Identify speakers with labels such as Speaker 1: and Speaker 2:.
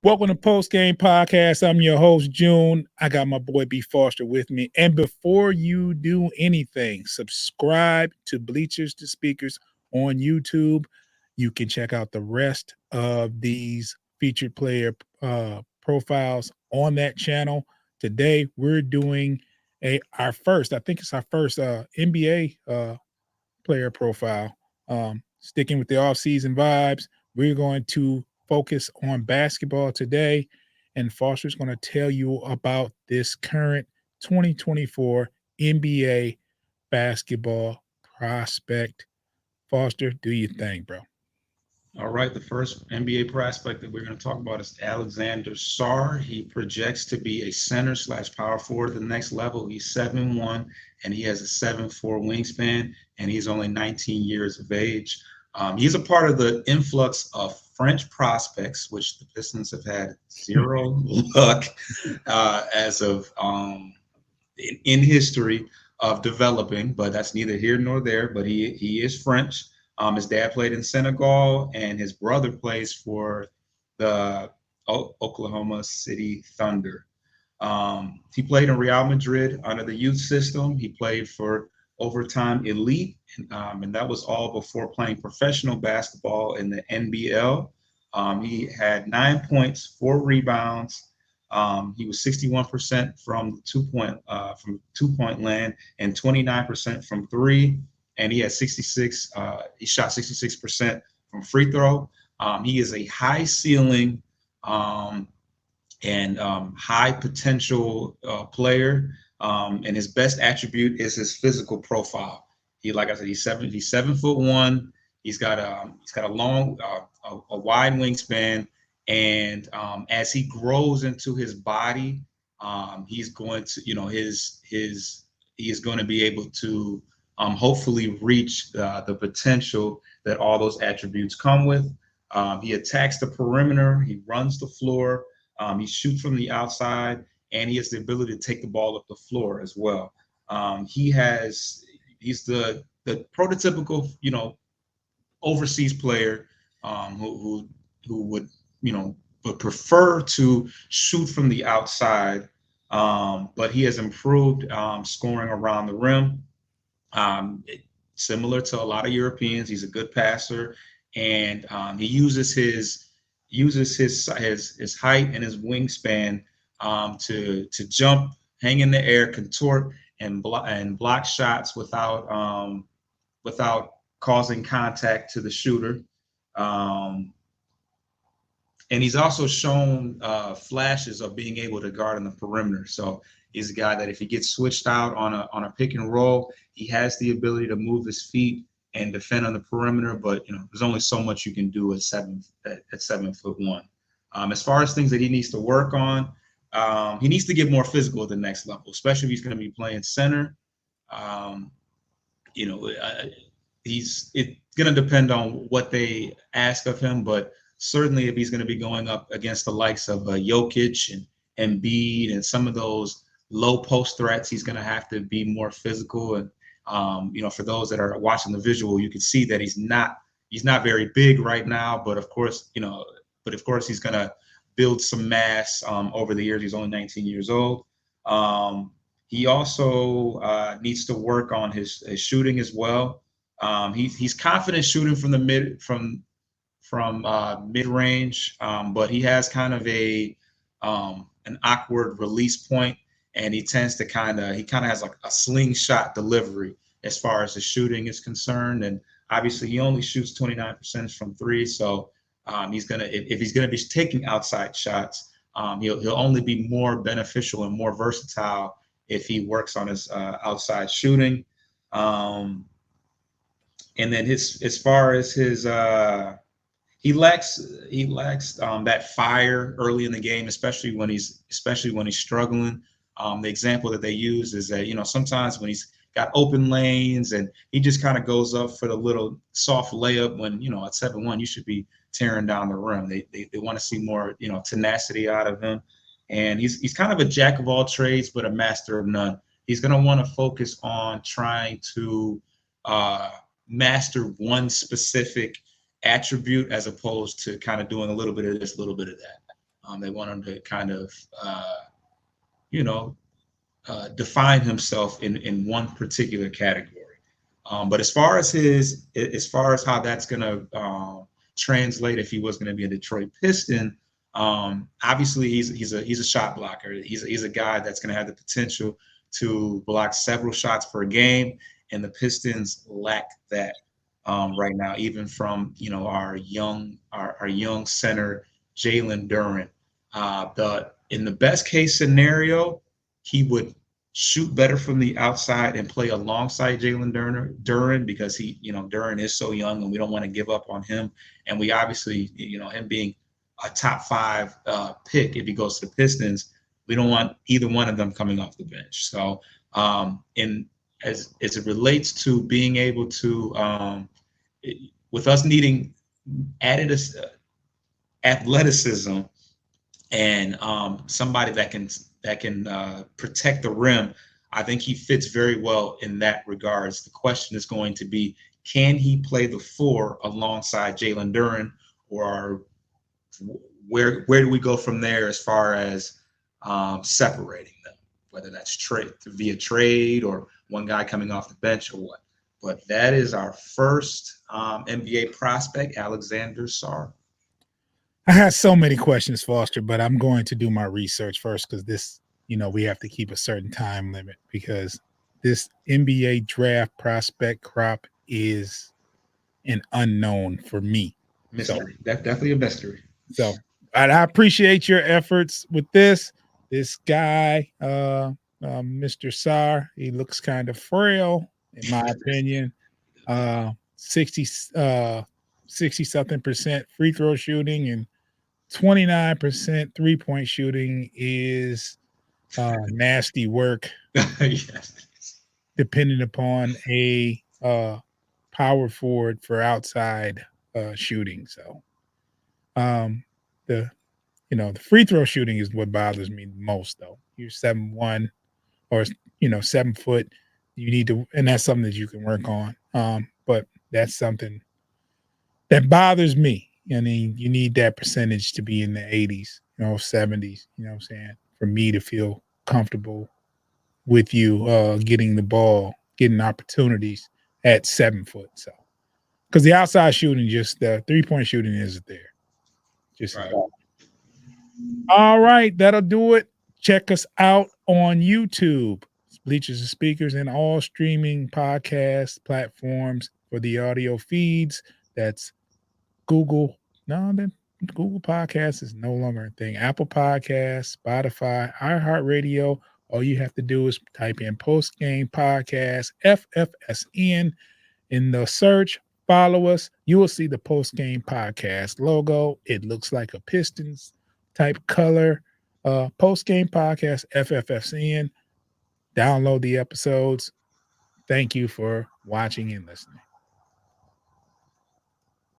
Speaker 1: Welcome to Post Game Podcast. I'm your host, June. I got my boy B Foster with me. And before you do anything, subscribe to Bleachers to Speakers on YouTube. You can check out the rest of these featured player profiles on that channel. Today, we're doing our first NBA player profile. Sticking with the off-season vibes, we're going to focus on basketball today, and Foster's going to tell you about this current 2024 NBA basketball prospect. Foster, do your thing, bro.
Speaker 2: All right, the first NBA prospect that we're going to talk about is Alexandre Sarr. He projects to be a center / power forward at the next level. He's 7'1", and he has a 7'4" wingspan, and he's only 19 years of age. He's a part of the influx of French prospects, which the Pistons have had zero luck as of in history of developing, but that's neither here nor there. But he is French. His dad played in Senegal, and his brother plays for the Oklahoma City Thunder. He played in Real Madrid under the youth system. He played for Overtime Elite, and that was all before playing professional basketball in the NBL. He had 9 points, 4 rebounds. He was 61% from two-point land and 29% from three. And he had 66. He shot 66% from free throw. He is a high ceiling and high potential player. And his best attribute is his physical profile. Like I said, he's 7'1". He's got a long, a wide wingspan, and as he grows into his body, he's going to, he is going to be able to hopefully reach the potential that all those attributes come with. He attacks the perimeter. He runs the floor. He shoots from the outside, and he has the ability to take the ball up the floor as well. He's the prototypical, overseas player who would, would prefer to shoot from the outside, but he has improved scoring around the rim. Similar to a lot of Europeans, he's a good passer, and he uses his height and his wingspan to jump, hang in the air, contort, and block shots without causing contact to the shooter. And he's also shown flashes of being able to guard on the perimeter. So he's a guy that if he gets switched out on a pick and roll, he has the ability to move his feet and defend on the perimeter. But there's only so much you can do at 7'1". As far as things that he needs to work on, he needs to get more physical at the next level, especially if he's going to be playing center. It's going to depend on what they ask of him, but certainly if he's going to be going up against the likes of Jokic and Embiid and some of those low post threats, he's going to have to be more physical. And for those that are watching the visual, you can see that he's not very big right now, but of course he's going to build some mass over the years. He's only 19 years old. He also needs to work on his shooting as well. He's confident shooting from the mid-range, but he has kind of an awkward release point, and he kind of has like a slingshot delivery as far as the shooting is concerned. And obviously he only shoots 29% from three, so if he's gonna be taking outside shots, he'll only be more beneficial and more versatile if he works on his outside shooting. And then as far as his he lacks that fire early in the game, especially when he's struggling. The example that they use is that sometimes when he's got open lanes and he just kind of goes up for the little soft layup when at 7-1 you should be tearing down the rim. They want to see more tenacity out of him, and he's kind of a jack of all trades but a master of none. He's going to want to focus on trying to master one specific attribute as opposed to kind of doing a little bit of this, a little bit of that. They want him to kind of, define himself in one particular category. But as far as how that's going to translate, if he was going to be a Detroit Piston, obviously he's a shot blocker. He's a guy that's going to have the potential to block several shots per game, and the Pistons lack that right now, even from our young center Jalen Duren. In the best case scenario, he would shoot better from the outside and play alongside Jalen Duren because Duren is so young and we don't want to give up on him. And we obviously, him being a top 5 pick if he goes to the Pistons, we don't want either one of them coming off the bench. So as it relates to being able to, with us needing added athleticism and somebody that can protect the rim, I think he fits very well in that regards. The question is going to be, can he play the 4 alongside Jalen Duren, or where do we go from there as far as separating them, whether that's via trade or one guy coming off the bench or what. But that is our first NBA prospect, Alexandre Sarr.
Speaker 1: I have so many questions, Foster, but I'm going to do my research first because this, we have to keep a certain time limit because this NBA draft prospect crop is an unknown for me.
Speaker 2: Mystery. So, definitely a mystery.
Speaker 1: So I appreciate your efforts with this. This guy, Mr. Sarr, he looks kind of frail, in my opinion. 60 something percent free throw shooting and 29% 3-point shooting is nasty work.
Speaker 2: Yes.
Speaker 1: Depending upon a power forward for outside shooting. So the free throw shooting is what bothers me most, though. You're 7'1" or 7 foot. You need to, and that's something that you can work on. But that's something that bothers me. I mean, you need that percentage to be in the 80s, 70s, you know what I'm saying, for me to feel comfortable with you getting the ball, getting opportunities at 7 foot. So, because the outside shooting, just the 3-point shooting isn't there. Just right. All right, that'll do it. Check us out on YouTube, Bleachers and Speakers, and all streaming podcast platforms for the audio feeds. That's Google. No, then Google Podcasts is no longer a thing. Apple Podcasts, Spotify, iHeartRadio. All you have to do is type in Post Game Podcast, FFSN, in the search. Follow us. You will see the Post Game Podcast logo. It looks like a Pistons type color. Post Game Podcast, FFSN. Download the episodes. Thank you for watching and listening.